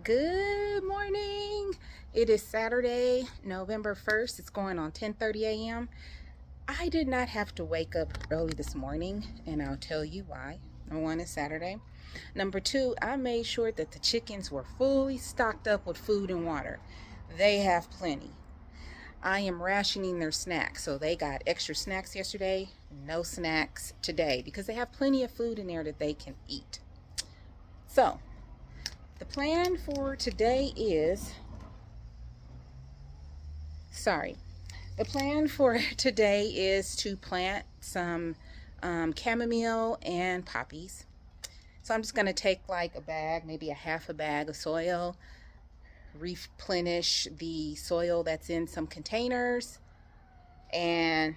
Good morning. It is Saturday, November 1st. It's going on 10:30 a.m. I did not have to wake up early this morning, and I'll tell you why. Number one, it's Saturday. Number two, I made sure that the chickens were fully stocked up with food and water. They have plenty. I am rationing their snacks, so they got extra snacks yesterday, no snacks today because they have plenty of food in there that they can eat. So, the plan for today is, the plan for today is to plant some chamomile and poppies. So I'm just going to take like a bag, maybe a half a bag of soil, replenish the soil that's in some containers, and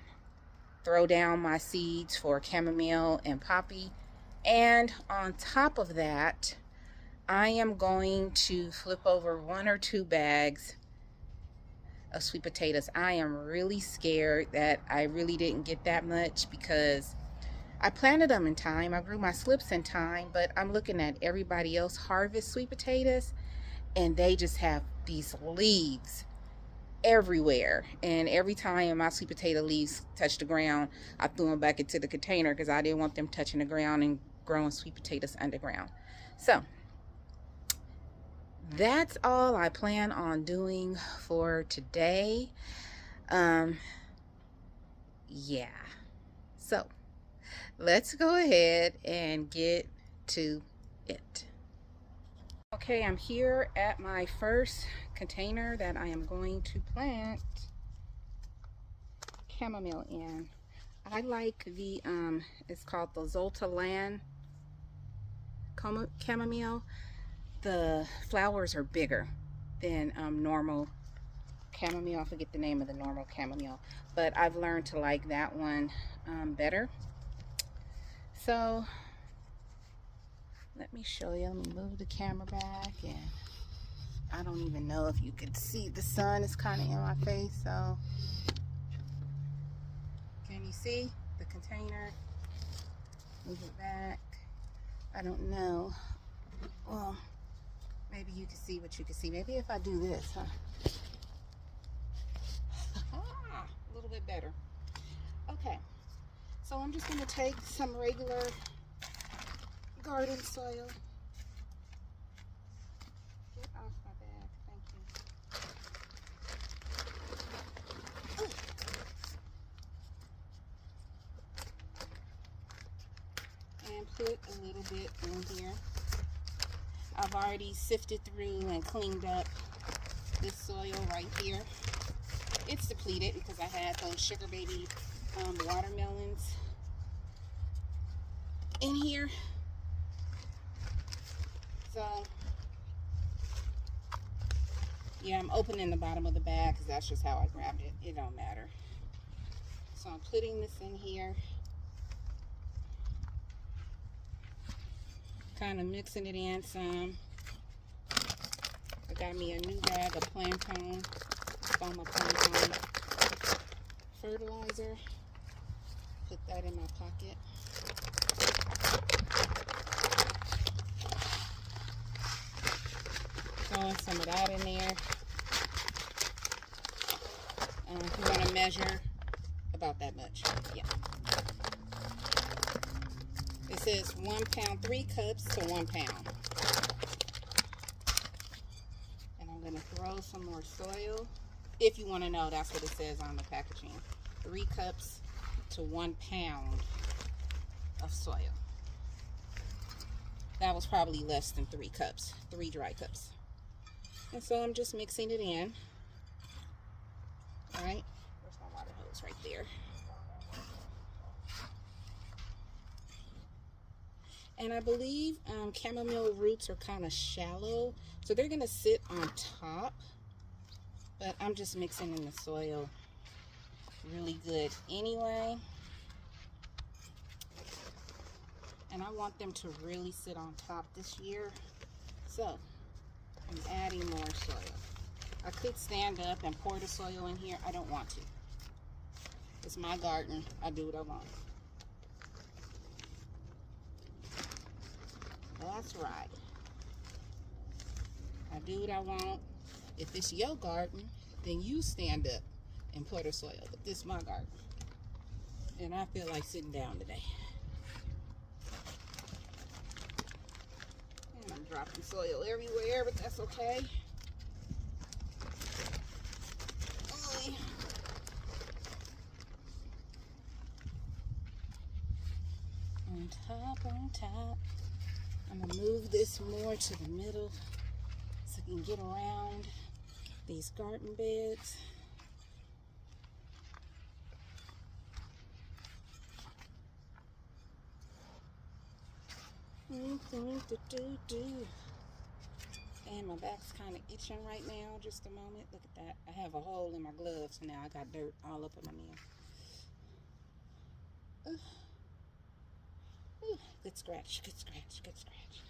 throw down my seeds for chamomile and poppy. And on top of that, I am going to flip over 1 or 2 bags of sweet potatoes. I am really scared that I really didn't get that much because I planted them in time. I grew my slips in time, but I'm looking at everybody else harvest sweet potatoes and they just have these leaves everywhere. And every time my sweet potato leaves touch the ground, I threw them back into the container because I didn't want them touching the ground and growing sweet potatoes underground. So that's all I plan on doing for today. Yeah. So let's go ahead and get to it. Okay, I'm here at my first container that I am going to plant chamomile in. I like the, it's called the Zolta Land chamomile. The flowers are bigger than normal chamomile. I forget the name of the normal chamomile, but I've learned to like that one better. So let me show you. Let me move the camera back, and I don't even know if you could see, the sun is kind of in my face, so can you see the container? Move it back. I don't know. Well, maybe you can see what you can see. Maybe if I do this, huh? A little bit better. Okay, so I'm just going to take some regular garden soil. Get off my bag, thank you. And put a little bit in here. I've already sifted through and cleaned up this soil right here. It's depleted because I had those sugar baby watermelons in here. So yeah, I'm opening the bottom of the bag because that's just how I grabbed it. It don't matter. So I'm putting this in here, kind of mixing it in some. I got me a new bag of plantain, fertilizer. Put that in my pocket. Throwing some of that in there. If you want to measure, about that much. Yeah. It says 1 pound, 3 cups to 1 pound. And I'm going to throw some more soil. If you want to know, that's what it says on the packaging. 3 cups to 1 pound of soil. That was probably less than 3 cups, 3 dry cups. And so I'm just mixing it in. All right, where's my water hose? Right there. And I believe chamomile roots are kind of shallow, so they're going to sit on top. But I'm just mixing in the soil really good anyway. And I want them to really sit on top this year. So I'm adding more soil. I could stand up and pour the soil in here. I don't want to. It's my garden. I do what I want. That's right. I do what I want. If it's your garden, then you stand up and put a soil. But this is my garden. And I feel like sitting down today. And I'm dropping soil everywhere, but that's okay. On top. I'm gonna move this more to the middle so I can get around these garden beds. And my back's kind of itching right now. Just a moment. Look at that. I have a hole in my gloves, so now I got dirt all up in my nail. Good scratch, good scratch, good scratch.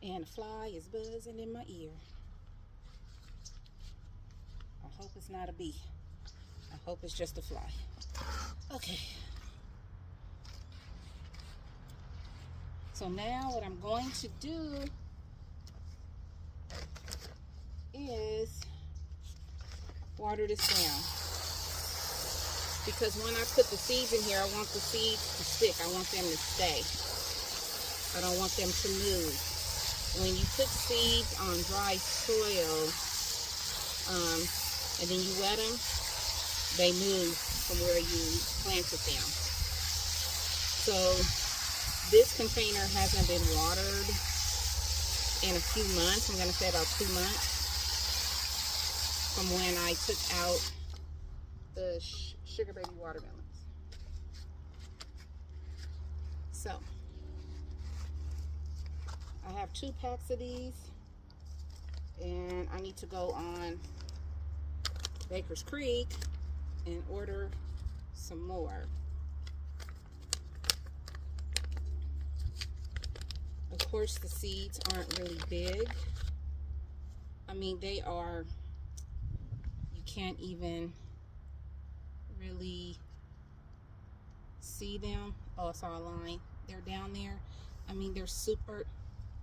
And a fly is buzzing in my ear. I hope it's not a bee. I hope it's just a fly. Okay. So now what I'm going to do is water this down. Because when I put the seeds in here, I want the seeds to stick. I want them to stay. I don't want them to move. When you put seeds on dry soil, and then you wet them, they move from where you planted them. So this container hasn't been watered in a few months. I'm going to say about 2 months from when I took out the sugar baby watermelons. So I have 2 packs of these, and I need to go on Baker's Creek and order some more. Of course, the seeds aren't really big. I mean, they are, you can't even really see them. Oh, I saw a line. They're down there. I mean, they're super,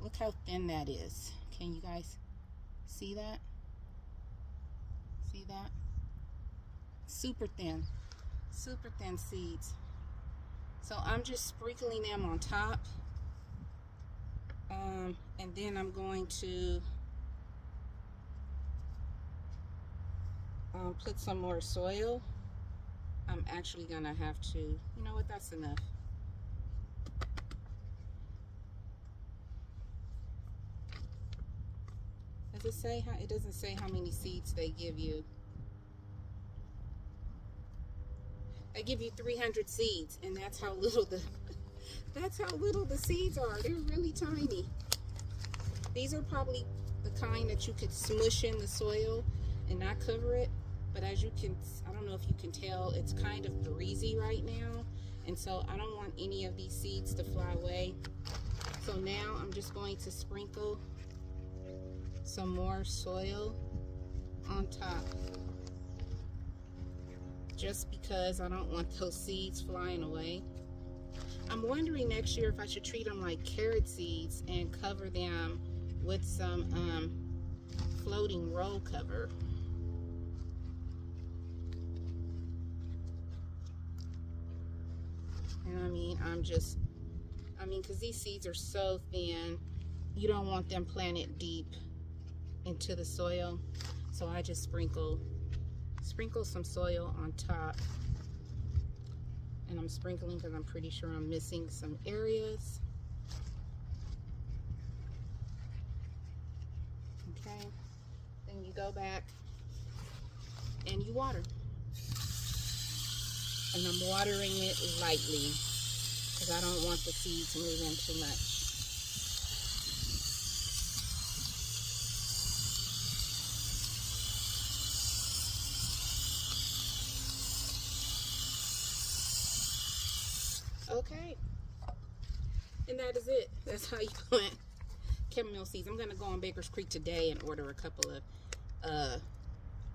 look how thin that is. Can you guys see that? See that? Super thin seeds. So I'm just sprinkling them on top. And then I'm going to put some more soil. I'm actually gonna have to, you know what, that's enough. Does it say how, it doesn't say how many seeds they give you. They give you 300 seeds, and that's how little the seeds are. They're really tiny. These are probably the kind that you could smush in the soil and not cover it. But as you can, I don't know if you can tell, it's kind of breezy right now. And so I don't want any of these seeds to fly away. So now I'm just going to sprinkle some more soil on top. Just because I don't want those seeds flying away. I'm wondering next year if I should treat them like carrot seeds and cover them with some floating roll cover. And I mean, because these seeds are so thin, you don't want them planted deep into the soil. So I just sprinkle some soil on top. And I'm sprinkling because I'm pretty sure I'm missing some areas. Okay. Then you go back and you water. And I'm watering it lightly because I don't want the seeds moving too much. Okay. And that is it. That's how you plant chamomile seeds. I'm going to go on Baker's Creek today and order a couple of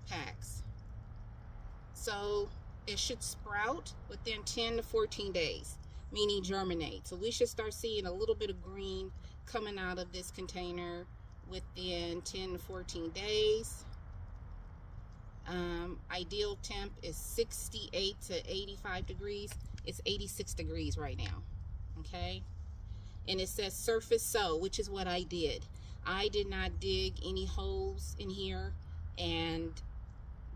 packs. So it should sprout within 10 to 14 days, meaning germinate. So we should start seeing a little bit of green coming out of this container within 10 to 14 days. Ideal temp is 68 to 85 degrees. It's 86 degrees right now. Okay, and it says surface sow, which is what I did. I did not dig any holes in here and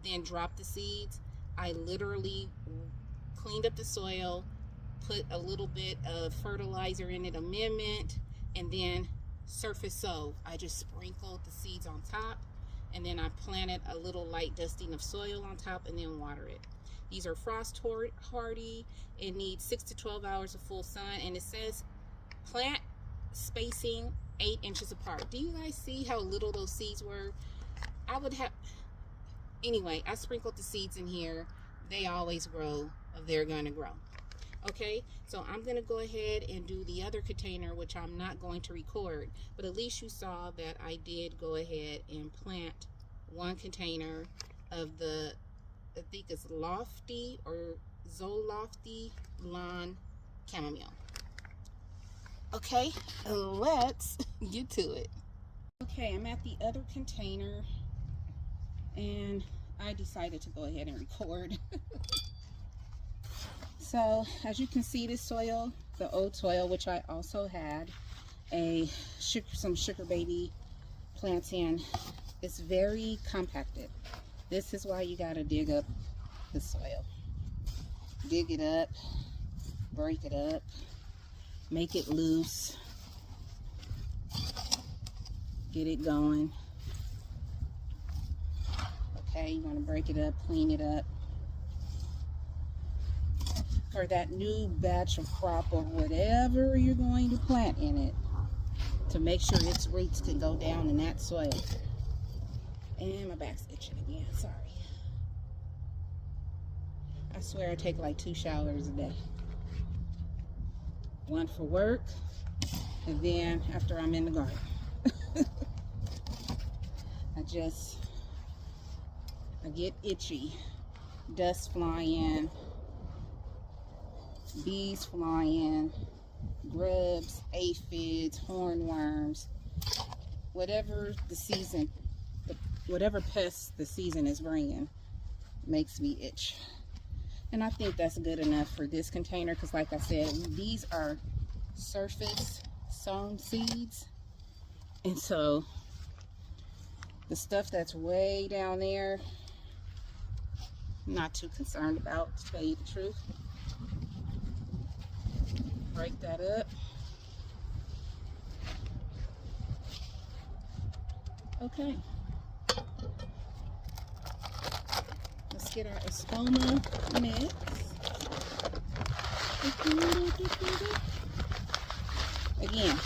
then drop the seeds. I literally cleaned up the soil, put a little bit of fertilizer in it, amendment, and then surface sow. I just sprinkled the seeds on top, and then I planted a little light dusting of soil on top and then water it. These are frost hardy. It needs 6 to 12 hours of full sun, and it says plant spacing 8 inches apart. Do you guys see how little those seeds were? Anyway, I sprinkled the seeds in here. They always grow. They're going to grow. Okay, so I'm going to go ahead and do the other container, which I'm not going to record, but at least you saw that I did go ahead and plant one container of the, I think it's Lofty or Zolofty Lawn Chamomile. Okay, let's get to it. Okay, I'm at the other container, and I decided to go ahead and record. So as you can see, this soil, the old soil, which I also had some sugar baby plants in, is very compacted. This is why you got to dig up the soil. Dig it up, break it up, make it loose, get it going. Okay, you want to break it up, clean it up for that new batch of crop or whatever you're going to plant in it, to make sure its roots can go down in that soil. And my back's itching again, sorry. I swear I take like 2 showers a day. One for work, and then after I'm in the garden. I get itchy. Dust flying, bees flying, grubs, aphids, hornworms, whatever the season, whatever pests the season is bringing makes me itch. And I think that's good enough for this container, because like I said, these are surface sown seeds, and so the stuff that's way down there, I'm not too concerned about, to tell you the truth. Break that up. Okay, let's get our espoma mix. Again,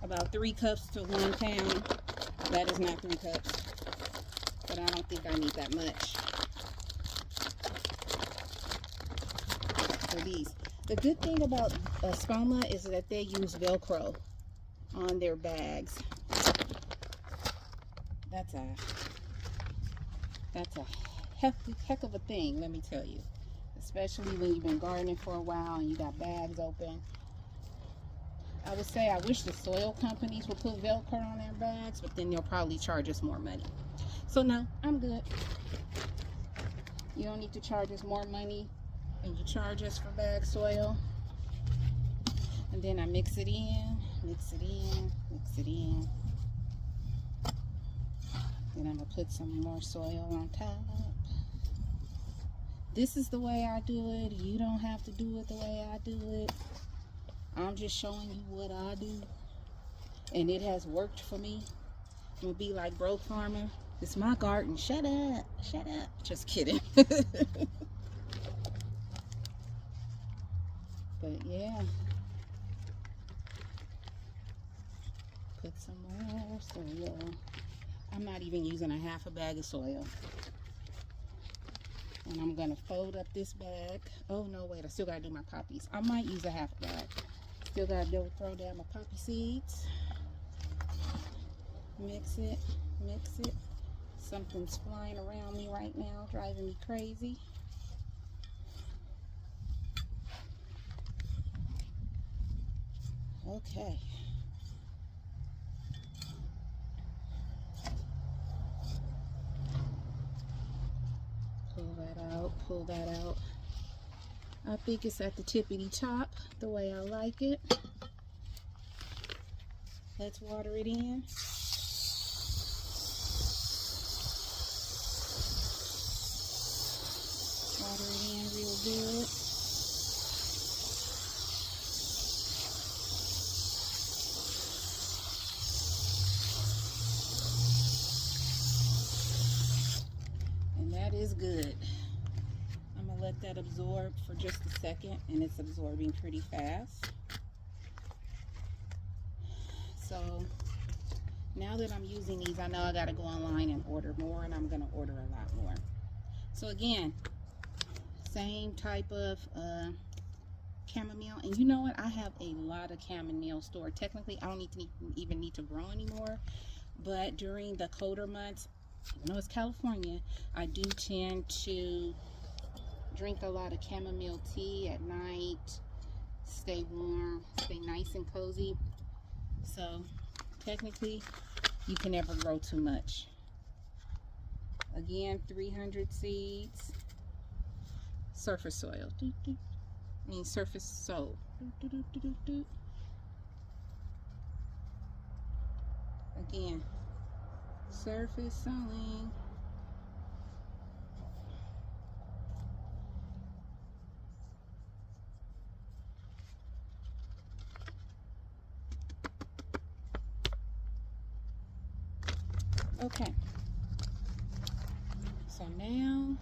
about 3 cups to 1 pound. That is not 3 cups, but I don't think I need that much for these. The good thing about espoma is that they use Velcro on their bags. That's a heck of a thing, let me tell you. Especially when you've been gardening for a while and you got bags open. I would say I wish the soil companies would put Velcro on their bags, but then they'll probably charge us more money. So no, I'm good. You don't need to charge us more money than you charge us for bag soil. And then I mix it in, mix it in, mix it in. Then I'm gonna put some more soil on top. This is the way I do it. You don't have to do it the way I do it. I'm just showing you what I do, and it has worked for me. I'm gonna be like Broke Farmer. It's my garden. Shut up, shut up. Just kidding. But yeah, put some more soil. I'm not even using a half a bag of soil. And I'm gonna fold up this bag. Oh no, wait, I still gotta do my poppies. I might use a half a bag. Still gotta throw down my poppy seeds. Mix it, mix it. Something's flying around me right now, driving me crazy. Okay. pull that out. I think it's at the tippity top, the way I like it. Let's water it in. Water it in real good. And that is good. I'm gonna let that absorb for just a second, and it's absorbing pretty fast. So now that I'm using these, I know I gotta go online and order more, and I'm gonna order a lot more. So again, same type of chamomile. And you know what? I have a lot of chamomile stored. Technically, I don't even need to grow anymore. But during the colder months, even though it's California, I do tend to drink a lot of chamomile tea at night. Stay warm, stay nice and cozy. So technically, you can never grow too much. Again, 300 seeds. Surface soil. Surface soil. Again, surface sowing. Okay. So now,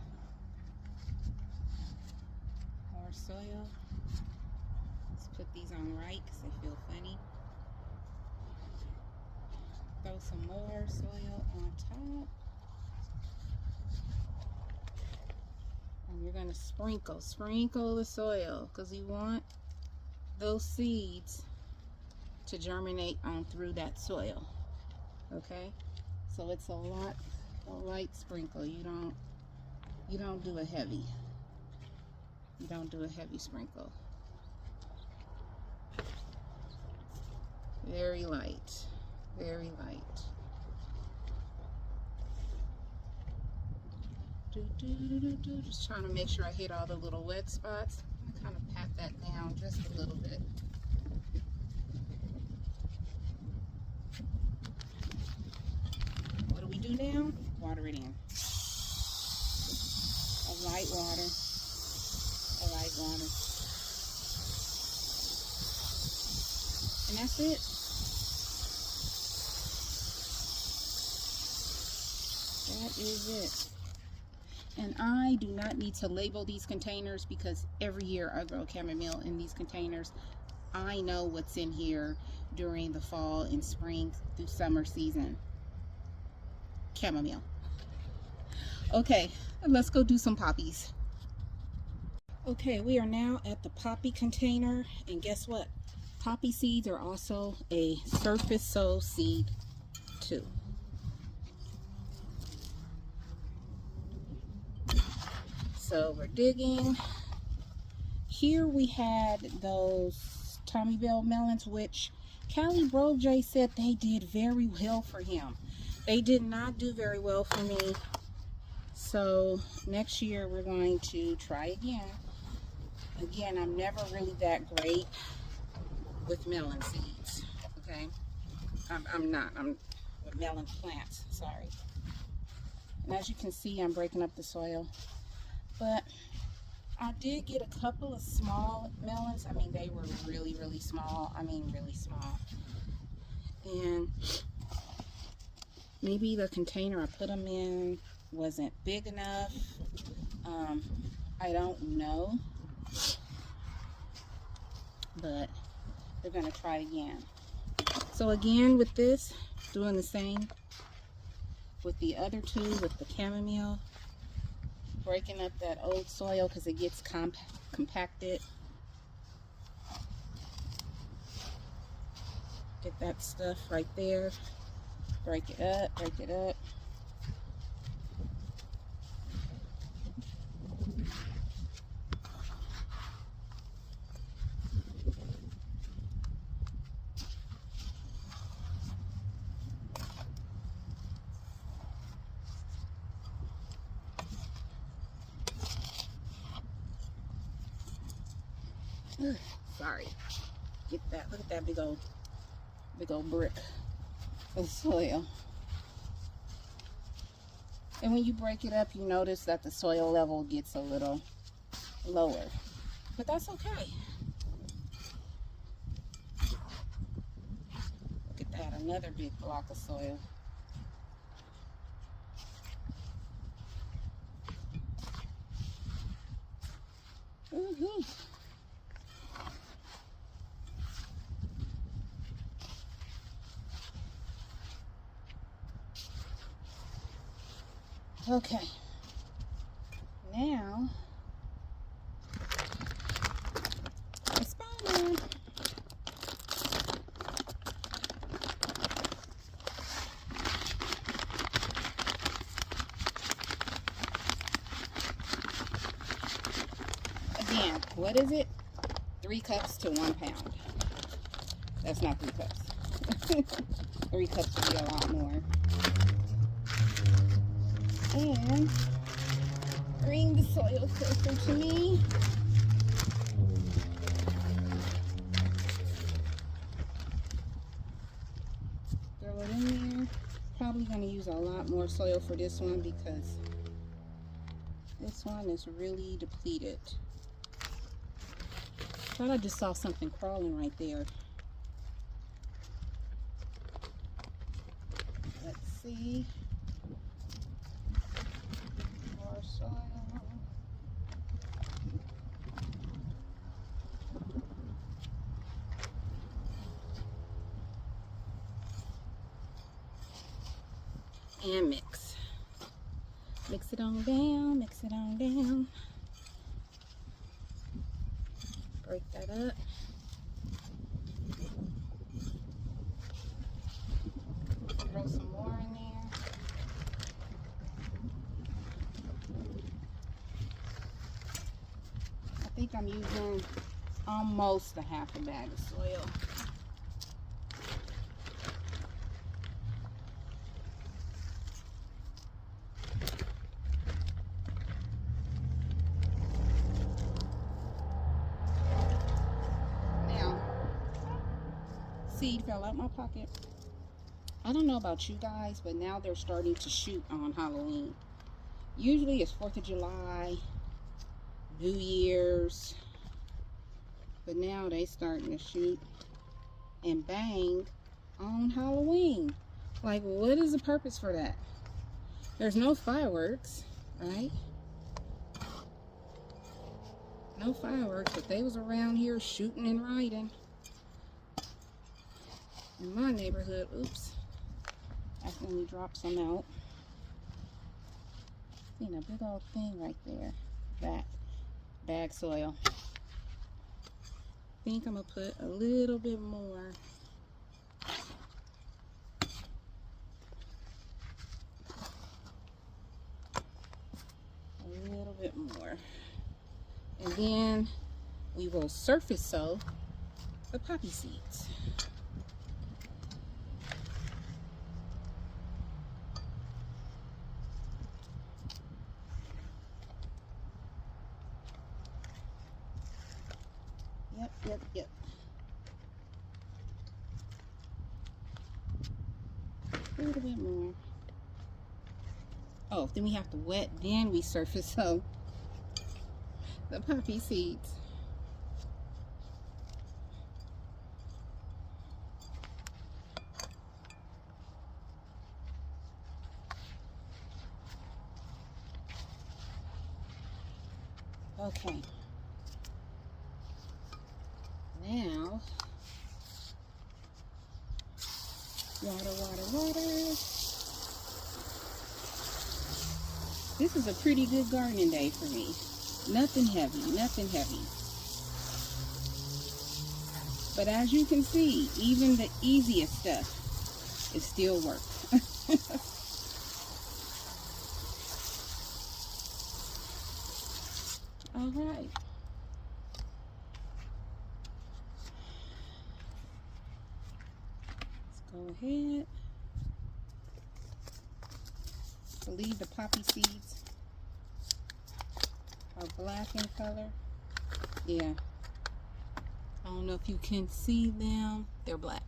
more soil. Let's put these on right because they feel funny. Throw some more soil on top. And you're going to sprinkle the soil because you want those seeds to germinate on through that soil. Okay? So it's a light sprinkle. You don't do a heavy. You don't do a heavy sprinkle. Very light. Very light. Just trying to make sure I hit all the little wet spots. I kind of pat that down just a little bit. What do we do now? Water it in. A light water. A light water. And that's it. That is it. And I do not need to label these containers because every year I grow chamomile in these containers. I know what's in here during the fall and spring through summer season. Chamomile. Okay, let's go do some poppies. Okay, we are now at the poppy container, and guess what? Poppy seeds are also a surface sow seed too. So we're digging. Here we had those Chamomile melons, which Callie Broj said they did very well for him. They did not do very well for me. So next year we're going to try again. Again, I'm never really that great with melon seeds. Okay, I'm with melon plants. Sorry. And as you can see, I'm breaking up the soil. But I did get a couple of small melons. I mean, they were really, really small. I mean, really small. And maybe the container I put them in wasn't big enough. I don't know. But we're going to try again. So again, with this, doing the same with the other two, with the chamomile. Breaking up that old soil because it gets compacted. Get that stuff right there. Break it up, break it up. Sorry. Get that. Look at that big old brick of soil. And when you break it up, you notice that the soil level gets a little lower. But that's okay. Look at that. Another big block of soil. Woohoo. Okay, now the spider. Again, what is it? 3 cups to 1 pound. That's not 3 cups. 3 cups would be a lot more. And bring the soil closer to me. Throw it in there. Probably going to use a lot more soil for this one because this one is really depleted. Thought I just saw something crawling right there. Let's see. More soil. And mix. Mix it on down, mix it on down. Break that up. Throw some more in there. I think I'm using almost a half a bag of soil. Seed fell out my pocket. I don't know about you guys, but now they're starting to shoot on Halloween. Usually it's 4th of July, New Year's, but now they starting to shoot and bang on Halloween. Like, what is the purpose for that? There's no fireworks, right? No fireworks, but they was around here shooting and riding. In my neighborhood. Oops, accidentally dropped some out. Seen a big old thing right there. That bag soil. I think I'm gonna put a little bit more. A little bit more. And then we will surface sow the poppy seeds. Yep. A little bit more. Oh, then we have to wet, then we surface sow the poppy seeds. Okay. Now, water. This is a pretty good gardening day for me. Nothing heavy. But as you can see, even the easiest stuff is still work. All right. Go ahead. I believe the poppy seeds are black in color. Yeah. I don't know if you can see them. They're black.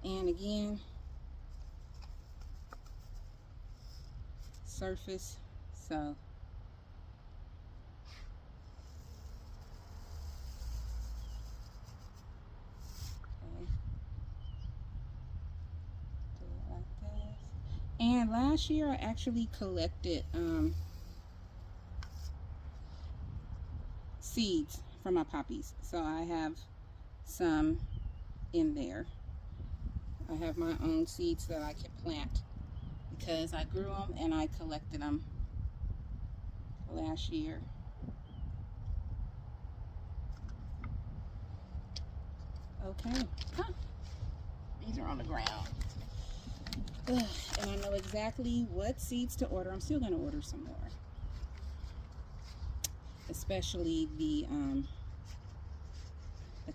And again, surface. So okay. Do it like this. And last year I actually collected seeds from my poppies. So I have some in there. I have my own seeds that I can plant because I grew them and I collected them last year. Okay. Huh. These are on the ground. Ugh. And I know exactly what seeds to order. I'm still going to order some more. Especially the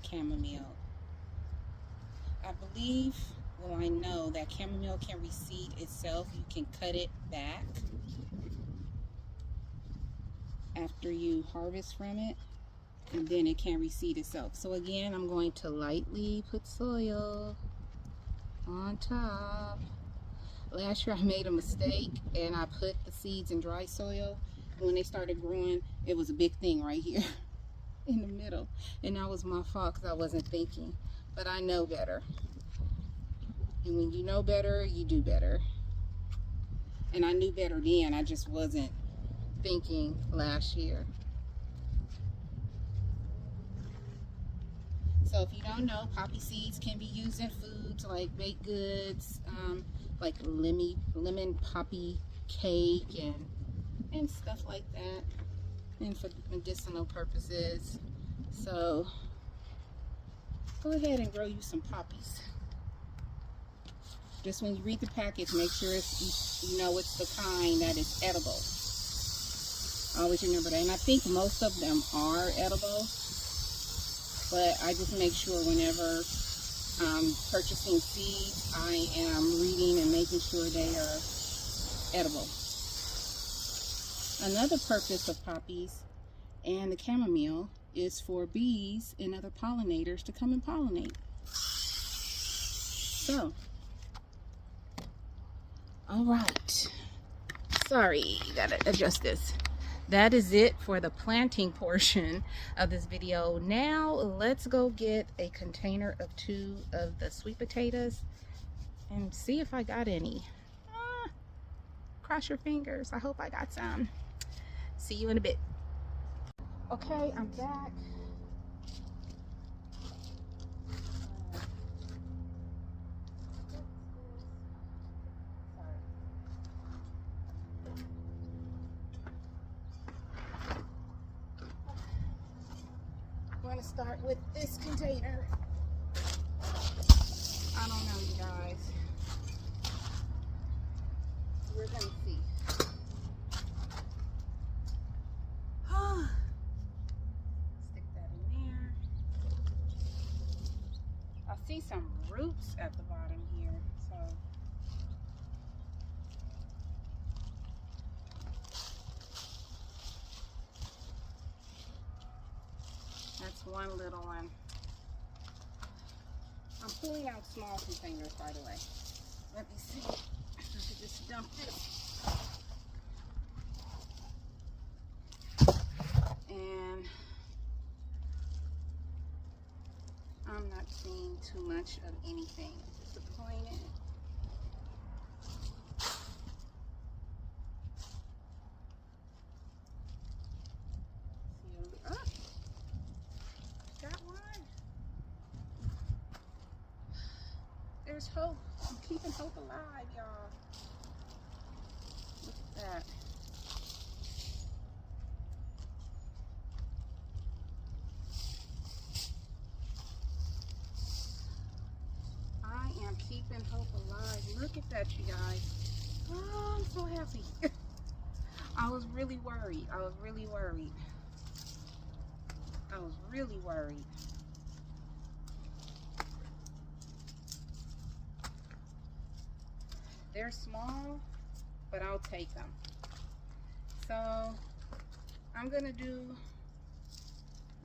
chamomile. I believe, well, I know that chamomile can reseed itself. You can cut it back after you harvest from it, and then it can reseed itself. So again, I'm going to lightly put soil on top. Last year I made a mistake and I put the seeds in dry soil. When they started growing, it was a big thing right here in the middle, and that was my fault because I wasn't thinking. But I know better, and when you know better, you do better. And I knew better then, I just wasn't thinking last year. So if you don't know, poppy seeds can be used in foods like baked goods, like lemon poppy cake and stuff like that, and for medicinal purposes. So go ahead and grow you some poppies. Just when you read the package, make sure you know it's the kind that is edible. Always remember that. And I think most of them are edible, but I just make sure whenever I'm purchasing seeds, I am reading and making sure they are edible. Another purpose of poppies and the chamomile is for bees and other pollinators to come and pollinate. So, all right. Sorry, gotta adjust this. That is it for the planting portion of this video. Now let's go get a container of 2 of the sweet potatoes and see if I got any. Cross your fingers. I hope I got some. See you in a bit. Okay, I'm back. I'm going to start with this container. I don't know, you guys. We're going to see. Stick that in there. I see some roots at the bottom here, so that's one little one. I'm pulling out small containers, by the way. Let me see. I could just dump this. And I'm not seeing too much of anything. Disappointed. Oh, got one. There's hope. I'm keeping hope alive, y'all. Look at that. I am keeping hope alive. Look at that, you guys. Oh, I'm so happy. I was really worried. I was really worried. They're small, but I'll take them. So I'm gonna do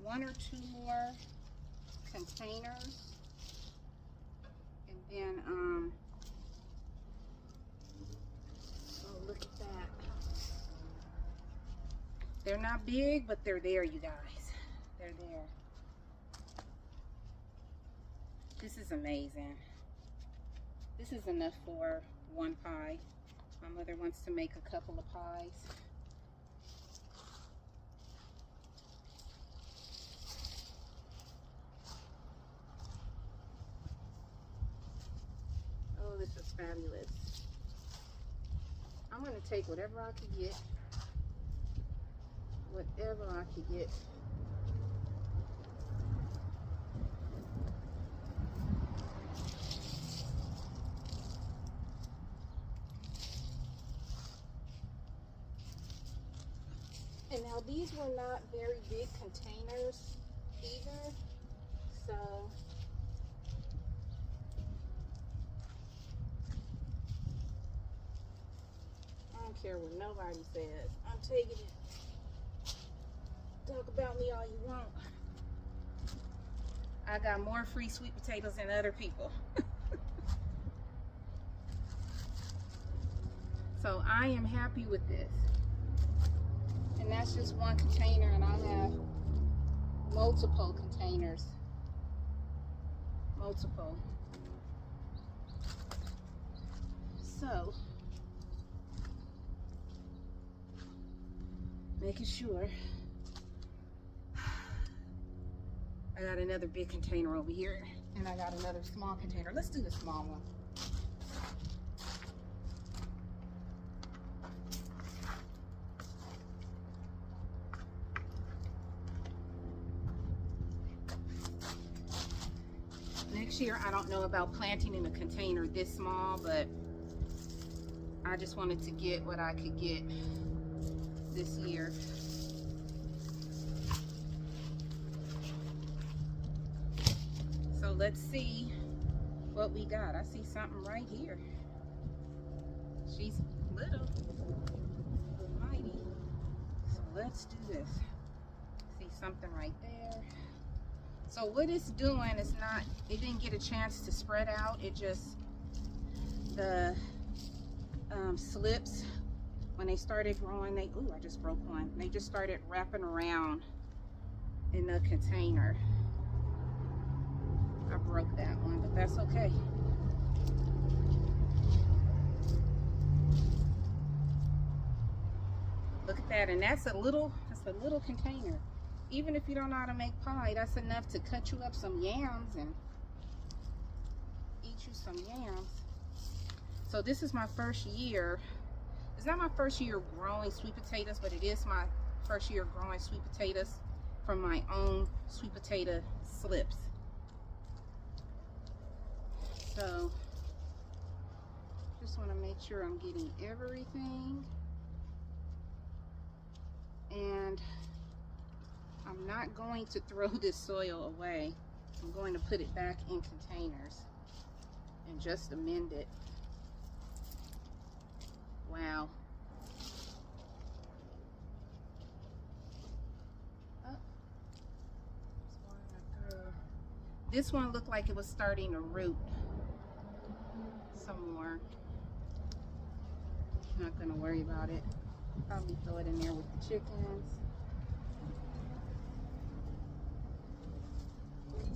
1 or 2 more containers. And then, oh, look at that. They're not big, but they're there, you guys. They're there. This is amazing. This is enough for one pie. My mother wants to make a couple of pies. Oh, this is fabulous. I'm going to take whatever I could get. Whatever I could get. And now these were not very big containers either, so I don't care what nobody says. I'm taking it. Talk about me all you want. I got more free sweet potatoes than other people. So I am happy with this. And that's just one container, and I have multiple containers. Multiple. So, making sure. I got another big container over here, and I got another small container. Let's do the small one. Next year, I don't know about planting in a container this small, but I just wanted to get what I could get this year. So let's see what we got. I see something right here. She's little, but mighty. So let's do this. See something right there. So what it's doing is not, it didn't get a chance to spread out. It just, the slips, when they started growing, they, ooh, I just broke one. They just started wrapping around in the container. I broke that one, but that's okay. Look at that, and that's a little container. Even if you don't know how to make pie, that's enough to cut you up some yams and eat you some yams. So this is my first year. It's not my first year growing sweet potatoes, but it is my first year growing sweet potatoes from my own sweet potato slips. So just want to make sure I'm getting everything. And I'm not going to throw this soil away. I'm going to put it back in containers and just amend it. Wow. Oh. This one looked like it was starting to root some more. Not gonna worry about it. Probably throw it in there with the chickens.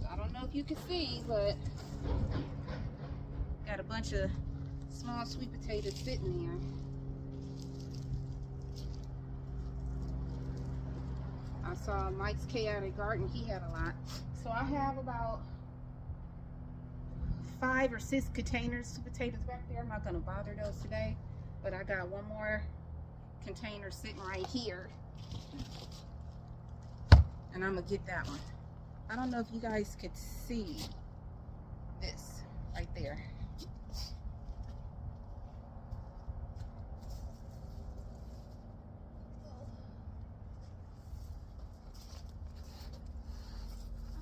I don't know if you can see, but got a bunch of small sweet potatoes sitting there. I saw Mike's Chaotic Garden, he had a lot. So I have about 5 or 6 containers of potatoes back there. I'm not gonna bother those today, but I got one more container sitting right here. And I'm gonna get that one. I don't know if you guys could see this right there.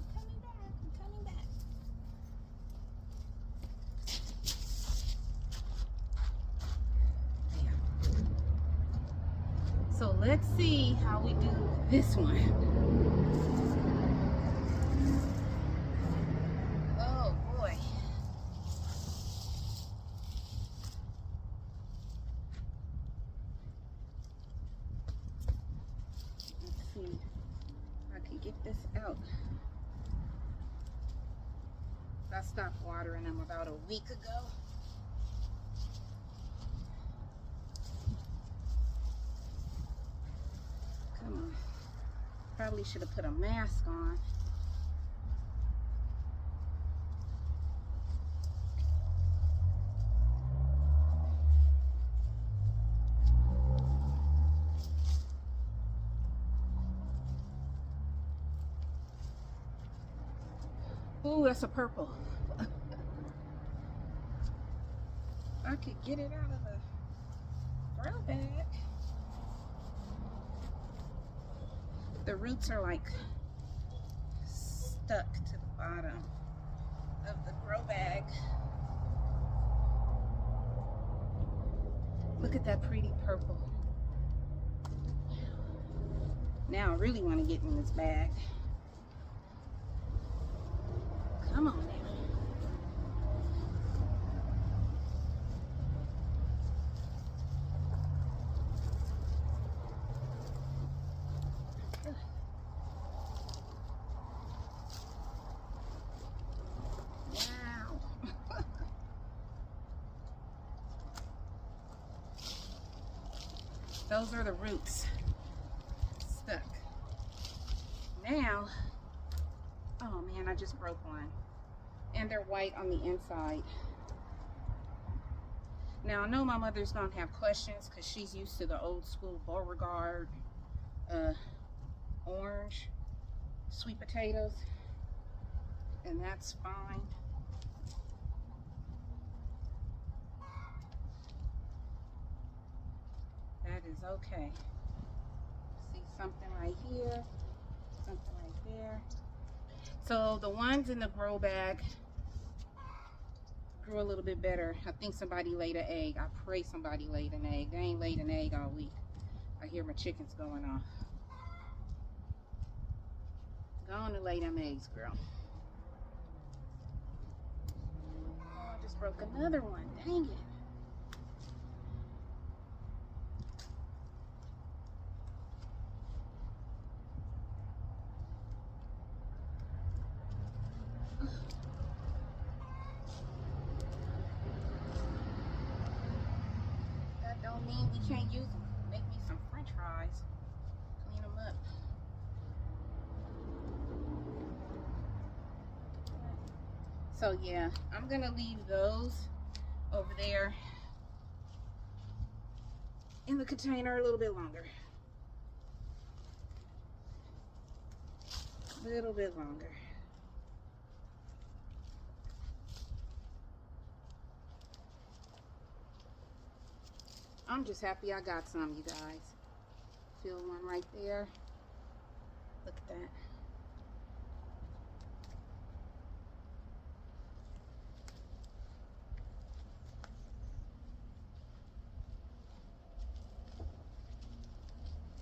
I'm coming back. Yeah. So let's see how we do this one. get this out. I stopped watering them about a week ago. Come on. Probably should have put a mask on. Ooh, that's a purple. I could get it out of the grow bag. The roots are like stuck to the bottom of the grow bag. Look at that pretty purple. Now I really want to get in this bag. Come on now. Wow. Those are the roots stuck. Now, oh man, I just broke one. And they're white on the inside. Now I know my mother's gonna have questions because she's used to the old school Beauregard orange sweet potatoes, and that's fine. That is okay. See something right here, something right there. So the ones in the grow bag grew a little bit better. I think somebody laid an egg. I pray somebody laid an egg. They ain't laid an egg all week. I hear my chickens going off. Go on and lay them eggs, girl. Oh, I just broke another one. Dang it. Don't mean we can't use them. Make me some french fries. Clean them up. So yeah, I'm gonna leave those over there in the container a little bit longer. A little bit longer. I'm just happy I got some, you guys. Feel one right there. Look at that.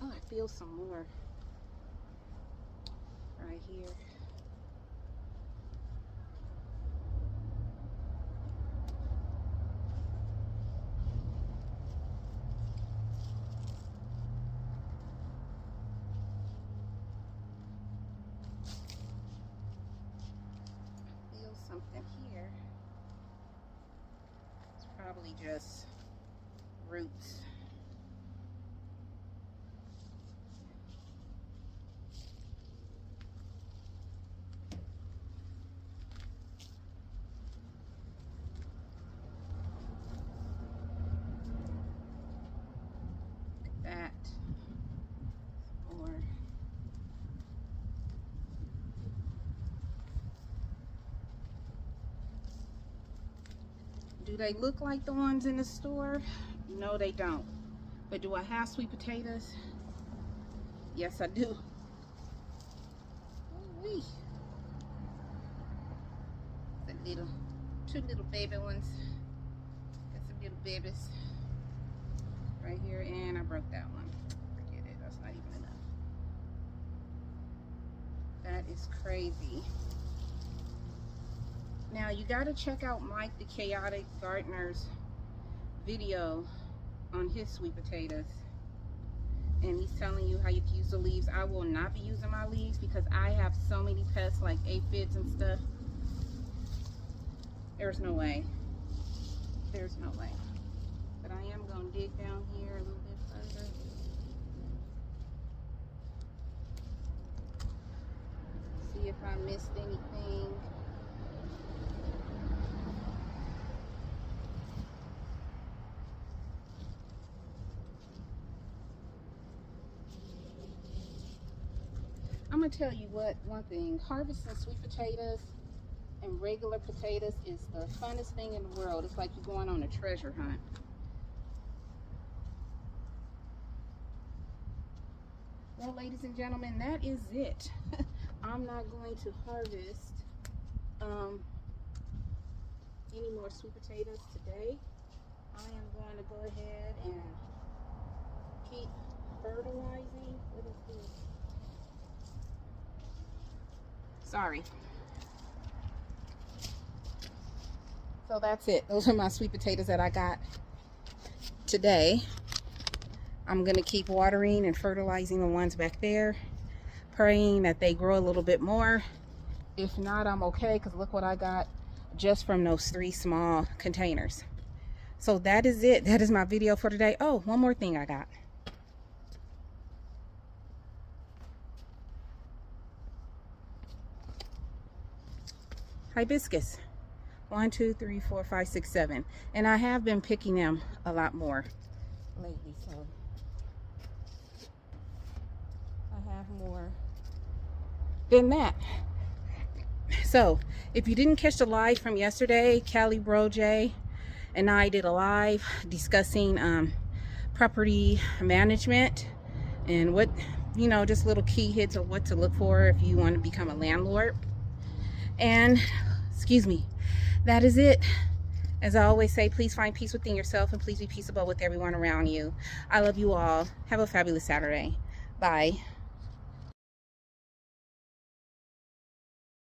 Oh, I feel some more right here. Something here. It's probably just roots. Look at that. More. Do they look like the ones in the store? No, they don't. But do I have sweet potatoes? Yes, I do. Ooh-wee. The little, two little baby ones. Got some little babies right here, and I broke that one. Forget it, that's not even enough. That is crazy. Now you got to check out Mike the Chaotic Gardener's video on his sweet potatoes and he's telling you how you can use the leaves. I will not be using my leaves because I have so many pests like aphids and stuff. There's no way. There's no way. But I am going to dig down here a little bit further. See if I missed anything. I'm going to tell you one thing. Harvesting sweet potatoes and regular potatoes is the funnest thing in the world. It's like you're going on a treasure hunt. Well, ladies and gentlemen, that is it. I'm not going to harvest any more sweet potatoes today. I am going to go ahead and keep fertilizing. What is this? Sorry. So that's it. Those are my sweet potatoes that I got today. I'm going to keep watering and fertilizing the ones back there, praying that they grow a little bit more. If not, I'm okay, because look what I got just from those 3 small containers. So that is it. That is my video for today. Oh, one more thing I got. Hibiscus. 1, 2, 3, 4, 5, 6, 7. And I have been picking them a lot more lately, so I have more than that. So if you didn't catch the live from yesterday, Callie Broje and I did a live discussing property management and what, you know, just little key hits of what to look for if you want to become a landlord. And excuse me, that is it. As I always say, please find peace within yourself and please be peaceable with everyone around you. I love you all. Have a fabulous Saturday. Bye.